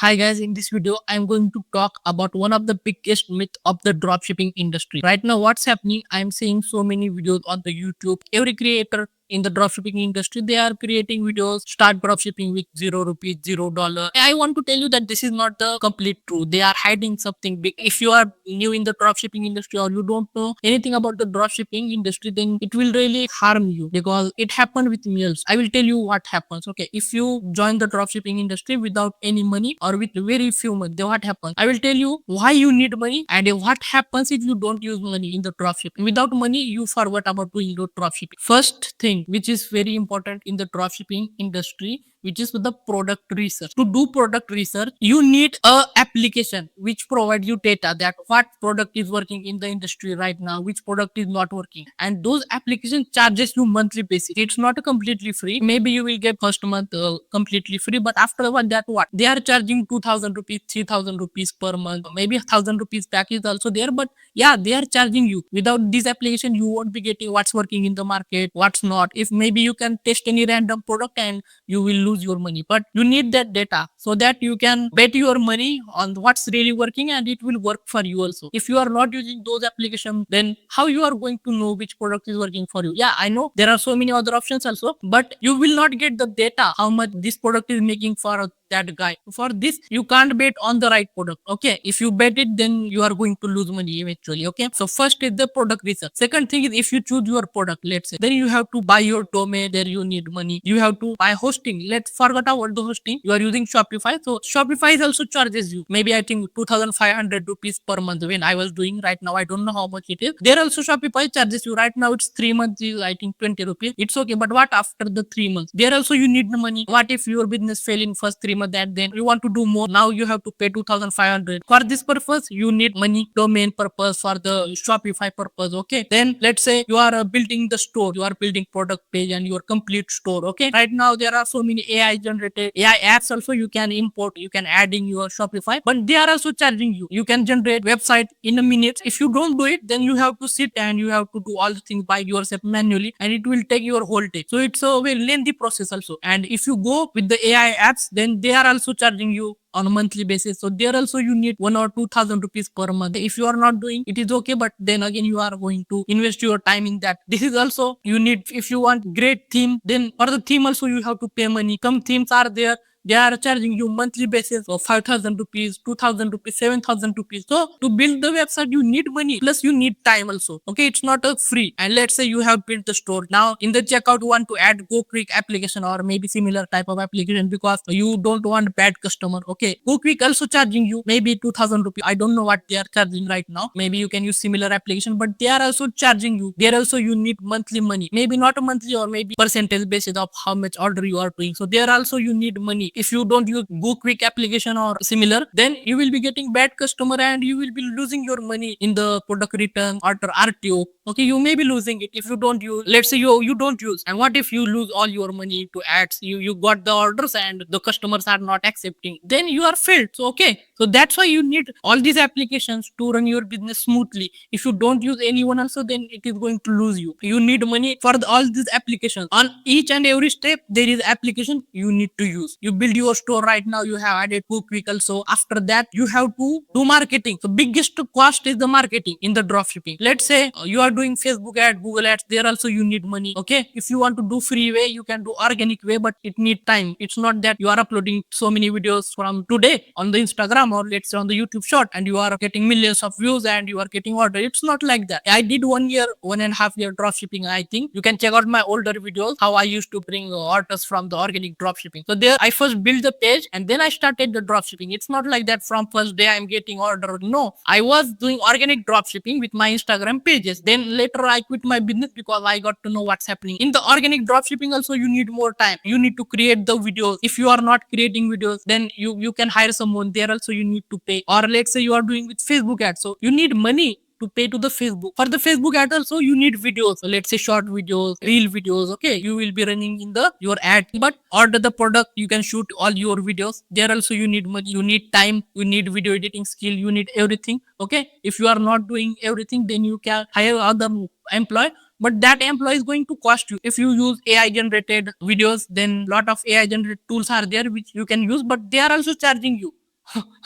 Hi guys, in this video, I'm going to talk about one of the biggest myth of the dropshipping industry. Right now, what's happening? I'm seeing so many videos on the YouTube. Every creator in the dropshipping industry, they are creating videos, start dropshipping with 0 rupees, $0. I want to tell you that this is not the complete truth. They are hiding something big. If you are new in the dropshipping industry or you don't know anything about the dropshipping industry, then it will really harm you because it happened with me also. I will tell you what happens. Okay, if you join the dropshipping industry without any money or with very few money, then what happens? I will tell you why you need money and what happens if you don't use money in the dropshipping. Without money, you forget about doing the dropshipping. First thing, which is very important in the dropshipping industry, which is the product research. To do product research, you need a application which provides you data that what product is working in the industry right now, which product is not working, and those application charges you monthly basis. It's not completely free. Maybe you will get first month completely free, but after what they are charging 2,000 rupees, 3,000 rupees per month, maybe 1,000 rupees package also there, but yeah, they are charging you. Without this application, you won't be getting what's working in the market, what's not. If maybe you can test any random product and you will lose your money, but you need that data so that you can bet your money on what's really working and it will work for you also. If you are not using those applications, then how you are going to know which product is working for you? Yeah, I know there are so many other options also, but you will not get the data how much this product is making for that guy. For this, you can't bet on the right product. Okay, if you bet it, then you are going to lose money eventually. Okay, so first is the product research. Second thing is, if you choose your product, let's say, then you have to buy your domain. There you need money. You have to buy hosting. Let's forget about the hosting. You are using Shopify, so Shopify is also charges you. Maybe I think 2,500 rupees per month. When I was doing right now, I don't know how much it is. There also Shopify charges you. Right now it's 3 months is I think 20 rupees. It's okay, but what after the 3 months? There also you need the money. What if your business fail in first 3 months and then you want to do more? Now you have to pay 2,500. For this purpose, you need money, domain purpose, for the Shopify purpose. Okay. Then let's say you are building the store, you are building product page and your complete store. Okay. Right now there are so many AI generated AI apps also you can import, you can add in your Shopify, but they are also charging you. You can generate website in a minute. If you don't do it, then you have to sit and you have to do all the things by yourself manually, and it will take your whole day. So it's a very lengthy process also. And if you go with the AI apps, then they are also charging you on a monthly basis. So there also you need 1 or 2,000 rupees per month. If you are not doing it is okay, but then again you are going to invest your time in that. This is also you need. If you want great theme, then for the theme also you have to pay money. Some themes are there, they are charging you monthly basis of 5,000 rupees, 2,000 rupees, 7,000 rupees. So to build the website, you need money plus you need time also. Okay, it's not a free. And let's say you have built the store. Now in the checkout, you want to add GoQuick application or maybe similar type of application because you don't want bad customer. Okay, GoQuick also charging you maybe 2,000 rupees. I don't know what they are charging right now. Maybe you can use similar application, but they are also charging you. There also you need monthly money. Maybe not a monthly or maybe percentage basis of how much order you are doing. So there also you need money. If you don't use GoQuick application or similar, then you will be getting bad customer and you will be losing your money in the product return or RTO. Okay, you may be losing it if you don't use. Let's say you don't use, and what if you lose all your money to ads? You got the orders and the customers are not accepting, then you are failed. So okay, so that's why you need all these applications to run your business smoothly. If you don't use anyone also, then it is going to lose you. You need money for all these applications. On each and every step, there is application you need to use. You build your store right now, you have added GoQuick also. After that, you have to do marketing. So biggest cost is the marketing in the dropshipping. Let's say you are doing Facebook ad, Google ads. There also you need money. Okay, if you want to do free way, you can do organic way, but it need time. It's not that you are uploading so many videos from today on the Instagram or let's say on the YouTube short and you are getting millions of views and you are getting order. It's not like that. I did 1 year, 1.5 year dropshipping. I think you can check out my older videos how I used to bring orders from the organic dropshipping. So there I first built the page and then I started the dropshipping. It's not like that from first day I'm getting order. No, I was doing organic dropshipping with my Instagram pages. Then later I quit my business because I got to know what's happening. In the organic dropshipping also you need more time. You need to create the videos. If you are not creating videos, then you can hire someone. There also you need to pay. Or let's say you are doing with Facebook ads. So you need money to pay to the Facebook. For the Facebook ad also you need videos. So let's say short videos, reel videos. Okay, you will be running in the your ad. But order the product, you can shoot all your videos. There also you need money, you need time, you need video editing skill, you need everything. Okay, if you are not doing everything, then you can hire other employee, but that employee is going to cost you. If you use AI generated videos, then lot of AI generated tools are there which you can use, but they are also charging you.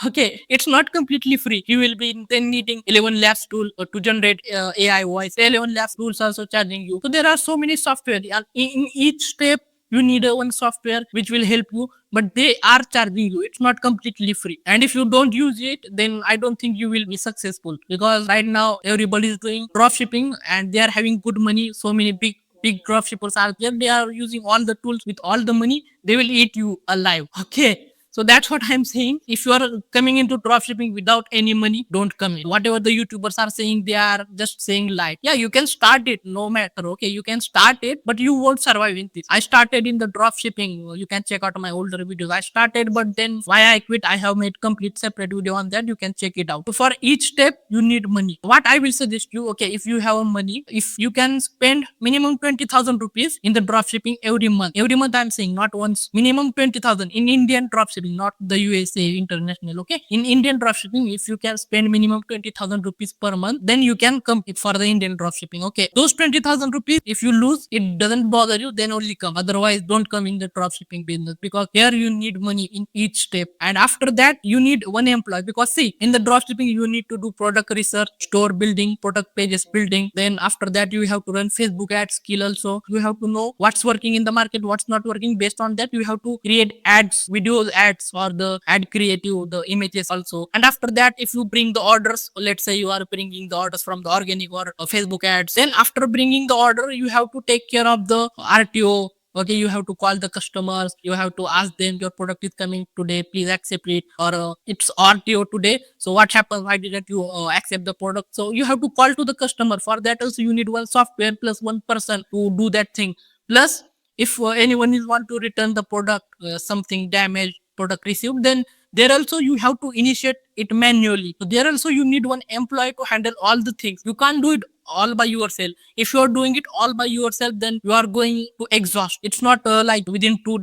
Okay, it's not completely free. You will be then needing 11 labs tool to generate AI voice. 11 labs tools also charging you. So there are so many software, and in each step you need a one software which will help you, but they are charging you. It's not completely free, and if you don't use it, then I don't think you will be successful, because right now everybody is doing drop shipping and they are having good money. So many big drop shippers are there. They are using all the tools with all the money. They will eat you alive. Okay, so that's what I'm saying. If you are coming into dropshipping without any money, don't come in. Whatever the YouTubers are saying, they are just saying lie. Yeah, you can start it no matter. Okay, you can start it, but you won't survive in this. I started in the dropshipping. You can check out my older videos. I started, but then why I quit, I have made complete separate video on that. You can check it out. So for each step, you need money. What I will suggest you, okay, if you have money, if you can spend minimum 20,000 rupees in the dropshipping every month. Every month I'm saying, not once. Minimum 20,000 in Indian dropshipping, not the USA international. Okay, in Indian dropshipping, if you can spend minimum 20,000 rupees per month, then you can come for the Indian dropshipping. Okay, those 20,000 rupees, if you lose, it doesn't bother you, then only come. Otherwise, don't come in the dropshipping business, because here you need money in each step. And after that, you need one employee, because see, in the dropshipping, you need to do product research, store building, product pages building. Then after that, you have to run Facebook ad skill also. You have to know what's working in the market, what's not working. Based on that, you have to create ads, videos ads, or the ad creative, the images also. And after that, if you bring the orders, let's say you are bringing the orders from the organic or Facebook ads, then after bringing the order, you have to take care of the RTO. Okay, you have to call the customers, you have to ask them, your product is coming today, please accept it, or it's RTO today, so what happens, why didn't you accept the product? So you have to call to the customer. For that also you need one software plus one person to do that thing. Plus, if anyone is want to return the product, something damaged product received, then there also you have to initiate it manually. So there also you need one employee to handle all the things. You can't do it all by yourself. If you are doing it all by yourself, then you are going to exhaust. It's not like within 2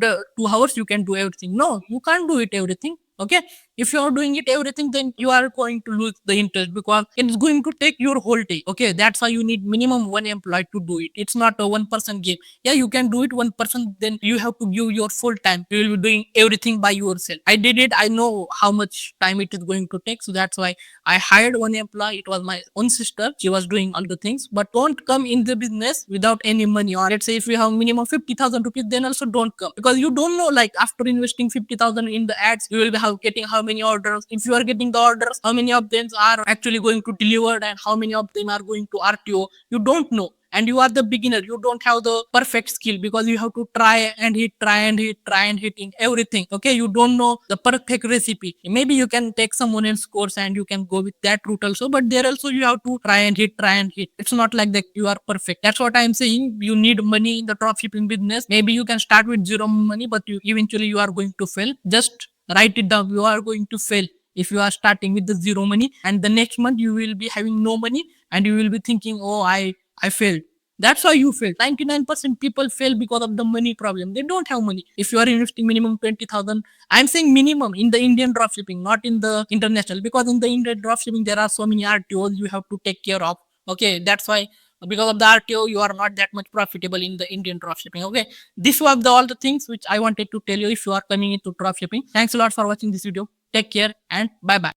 hours you can do everything. No, you can't do it everything. Okay, if you are doing it everything, then you are going to lose the interest, because it's going to take your whole day. Okay, that's why you need minimum one employee to do it. It's not a one person game. Yeah, you can do it one person, then you have to give your full time. You will be doing everything by yourself. I did it. I know how much time it is going to take, so that's why I hired one employee. It was my own sister. She was doing all the things. But don't come in the business without any money. Or let's say if you have minimum 50,000 rupees, then also don't come, because you don't know, like after investing 50,000 in the ads, you will be getting how many orders. If you are getting the orders, how many of them are actually going to delivered, and how many of them are going to RTO. You don't know, and you are the beginner. You don't have the perfect skill, because you have to try and hit, try and hit in everything. Okay, you don't know the perfect recipe. Maybe you can take someone else's course and you can go with that route also, but there also you have to try and hit. It's not like that you are perfect. That's what I'm saying. You need money in the dropshipping business. Maybe you can start with zero money, but you eventually you are going to fail. Just write it down. You are going to fail if you are starting with the zero money, and the next month you will be having no money, and you will be thinking, oh, I failed. That's why you failed. 99% people fail because of the money problem. They don't have money. If you are investing minimum 20,000, I'm saying minimum in the Indian dropshipping, not in the international, because in the Indian dropshipping there are so many RTOs you have to take care of. Okay, that's why, because of the RTO, you are not that much profitable in the Indian dropshipping. Okay, this was all the things which I wanted to tell you if you are coming into dropshipping. Thanks a lot for watching this video. Take care and bye bye.